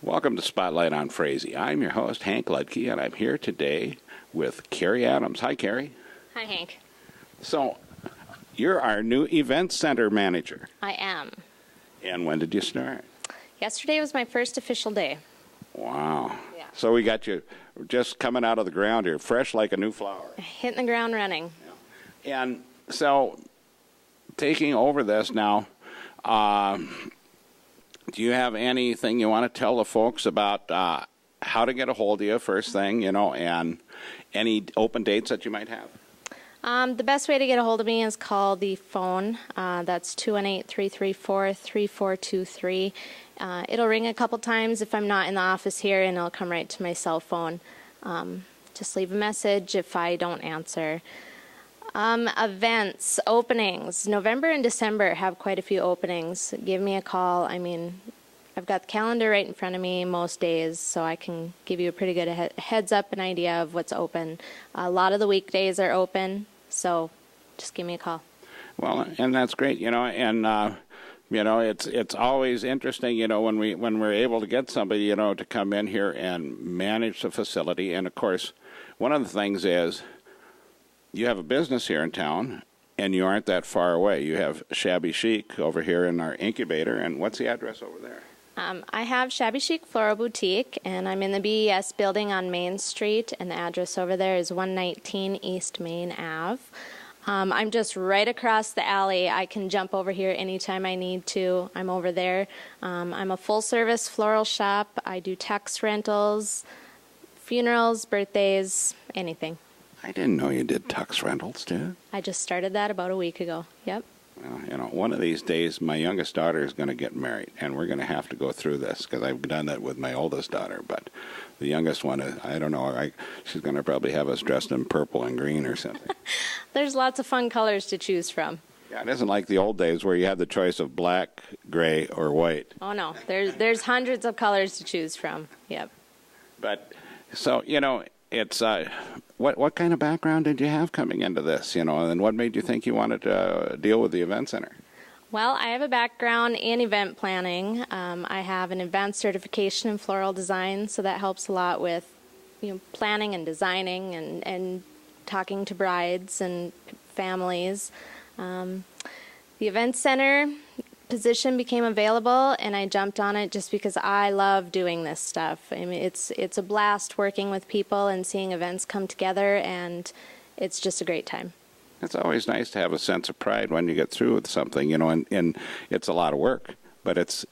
Welcome to Spotlight on Frazee. I'm your host, Hank Ludke, and I'm here today with Carrie Adams. Hi, Carrie. Hi, Hank. So, you're our new event center manager. I am. And when did you start? Yesterday was my first official day. Wow. Yeah. So we got you just coming out of the ground here, fresh like a new flower. Hitting the ground running. Yeah. And so, taking over this now, do you have anything you want to tell the folks about how to get a hold of you first thing, and any open dates that you might have? The best way to get a hold of me is call the phone. That's 218-334-3423. It'll ring a couple times if I'm not in the office here, and it'll come right to my cell phone. Just leave a message if I don't answer. Events, openings. November and December have quite a few openings. Give me a call. I mean, I've got the calendar right in front of me most days, so I can give you a pretty good heads up and idea of what's open. A lot of the weekdays are open, so just give me a call. Well, and that's great, it's always interesting, when we're able to get somebody, to come in here and manage the facility. And of course, one of the things is, you have a business here in town, and you aren't that far away. You have Shabby Chic over here in our incubator, and what's the address over there? I have Shabby Chic Floral Boutique, and I'm in the BES building on Main Street, and the address over there is 119 East Main Ave. I'm just right across the alley. I can jump over here anytime I need to. I'm over there. I'm a full-service floral shop. I do tux rentals, funerals, birthdays, anything. I didn't know you did tux rentals, too. I just started that about a week ago. Yep. Well, one of these days, my youngest daughter is going to get married, and we're going to have to go through this, because I've done that with my oldest daughter. But the youngest one, I don't know, she's going to probably have us dressed in purple and green or something. There's lots of fun colors to choose from. Yeah, it isn't like the old days where you had the choice of black, gray, or white. Oh, no. There's hundreds of colors to choose from. Yep. But, so, it's... What kind of background did you have coming into this, and what made you think you wanted to deal with the event center? Well, I have a background in event planning. I have an advanced certification in floral design, so that helps a lot with planning and designing and talking to brides and families. The event center position became available, and I jumped on it just because I love doing this stuff. I mean, it's a blast working with people and seeing events come together, and it's just a great time. It's always nice to have a sense of pride when you get through with something, and it's a lot of work, but it's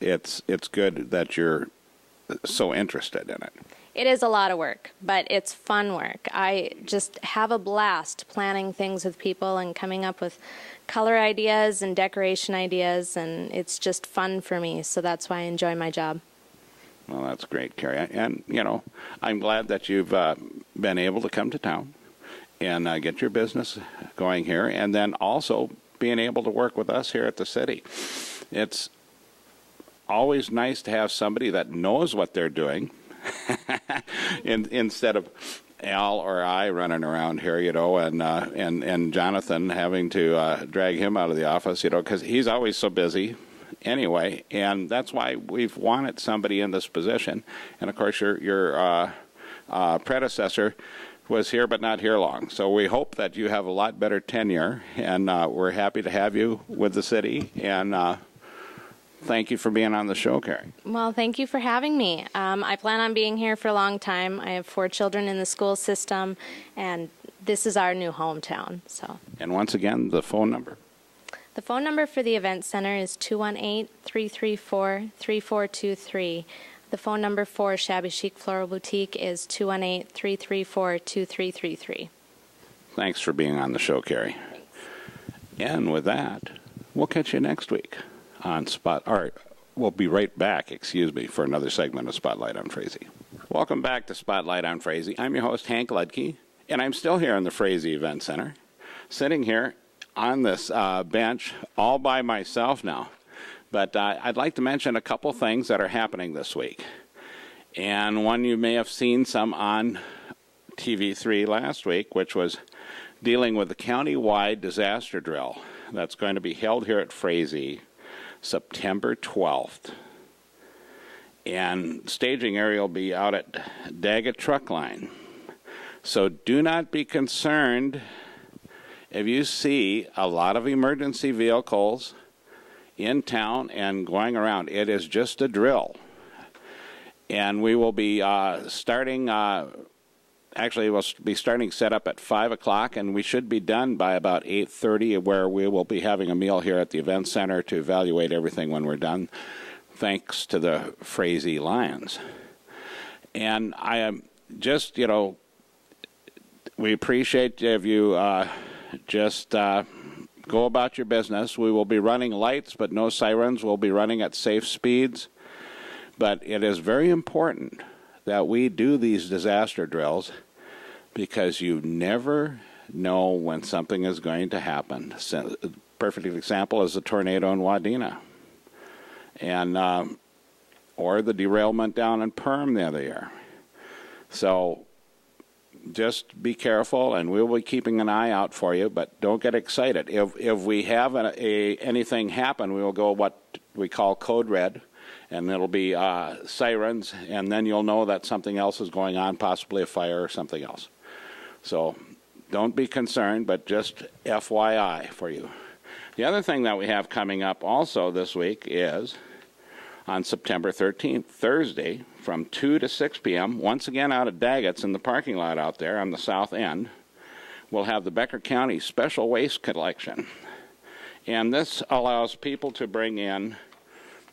good that you're so interested in it. It is a lot of work, but it's fun work. I just have a blast planning things with people and coming up with color ideas and decoration ideas, and it's just fun for me, so that's why I enjoy my job. Well, that's great, Carrie. And, I'm glad that you've been able to come to town and get your business going here, and then also being able to work with us here at the city. It's always nice to have somebody that knows what they're doing instead of Al or I running around here, and Jonathan having to drag him out of the office, because he's always so busy anyway, and that's why we've wanted somebody in this position. And of course, your predecessor was here but not here long, so we hope that you have a lot better tenure, and we're happy to have you with the city, and thank you for being on the show, Carrie. Well, thank you for having me. I plan on being here for a long time. I have 4 children in the school system, and this is our new hometown. And once again, the phone number? The phone number for the event center is 218-334-3423. The phone number for Shabby Chic Floral Boutique is 218-334-2333. Thanks for being on the show, Carrie. Thanks. And with that, we'll catch you next week on we'll be right back, for another segment of Spotlight on Frazee. Welcome back to Spotlight on Frazee. I'm your host, Hank Ludke, and I'm still here in the Frazee Event Center, sitting here on this bench all by myself now. But I'd like to mention a couple things that are happening this week. And one you may have seen some on TV3 last week, which was dealing with the county-wide disaster drill that's going to be held here at Frazee September 12th. And staging area will be out at Daggett Truck Line. So do not be concerned if you see a lot of emergency vehicles in town and going around. It is just a drill. And we will be starting, actually we'll be starting setup at 5 o'clock, and we should be done by about 8:30, where we will be having a meal here at the event center to evaluate everything when we're done, thanks to the Frazee Lions. And I am just, we appreciate if you just go about your business. We will be running lights, but no sirens. We'll be running at safe speeds. But it is very important that we do these disaster drills, because you never know when something is going to happen. A perfect example is the tornado in Wadena, and or the derailment down in Perm the other year. So just be careful, and we'll be keeping an eye out for you, but don't get excited. If we have anything happen, we will go what we call code red, and it'll be sirens, and then you'll know that something else is going on, possibly a fire or something else. So don't be concerned, but just FYI for you. The other thing that we have coming up also this week is on September 13th, Thursday, from 2 to 6 p.m., once again out at Daggett's in the parking lot out there on the south end, we'll have the Becker County Special Waste Collection. And this allows people to bring in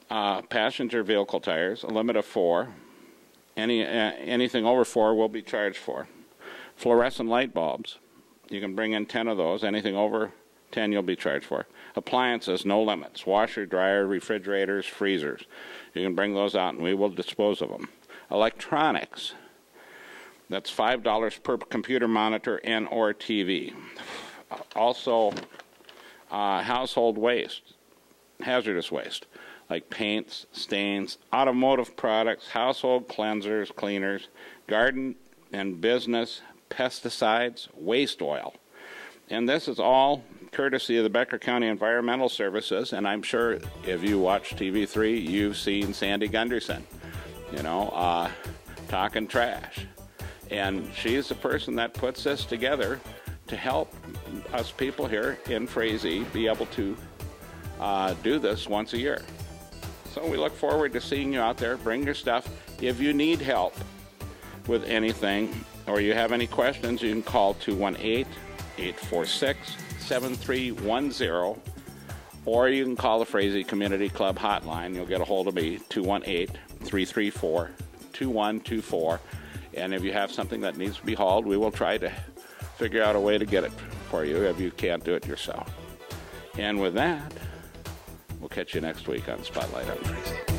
passenger vehicle tires, a limit of 4. Anything over 4 will be charged for. Fluorescent light bulbs, you can bring in 10 of those. Anything over 10 you'll be charged for. Appliances, no limits. Washer, dryer, refrigerators, freezers. You can bring those out and we will dispose of them. Electronics, that's $5 per computer monitor and or TV. Also, household waste, hazardous waste, like paints, stains, automotive products, household cleansers, cleaners, garden and business, pesticides, waste oil. And this is all courtesy of the Becker County Environmental Services, and I'm sure if you watch TV3, you've seen Sandy Gunderson, talking trash. And she's the person that puts this together to help us people here in Frazee be able to do this once a year. So we look forward to seeing you out there. Bring your stuff. If you need help with anything or you have any questions, you can call 218-846-7310, or you can call the Frazee Community Club hotline. You'll get a hold of me, 218-334-2124. And if you have something that needs to be hauled, we will try to figure out a way to get it for you if you can't do it yourself. And with that, we'll catch you next week on Spotlight on Frazee.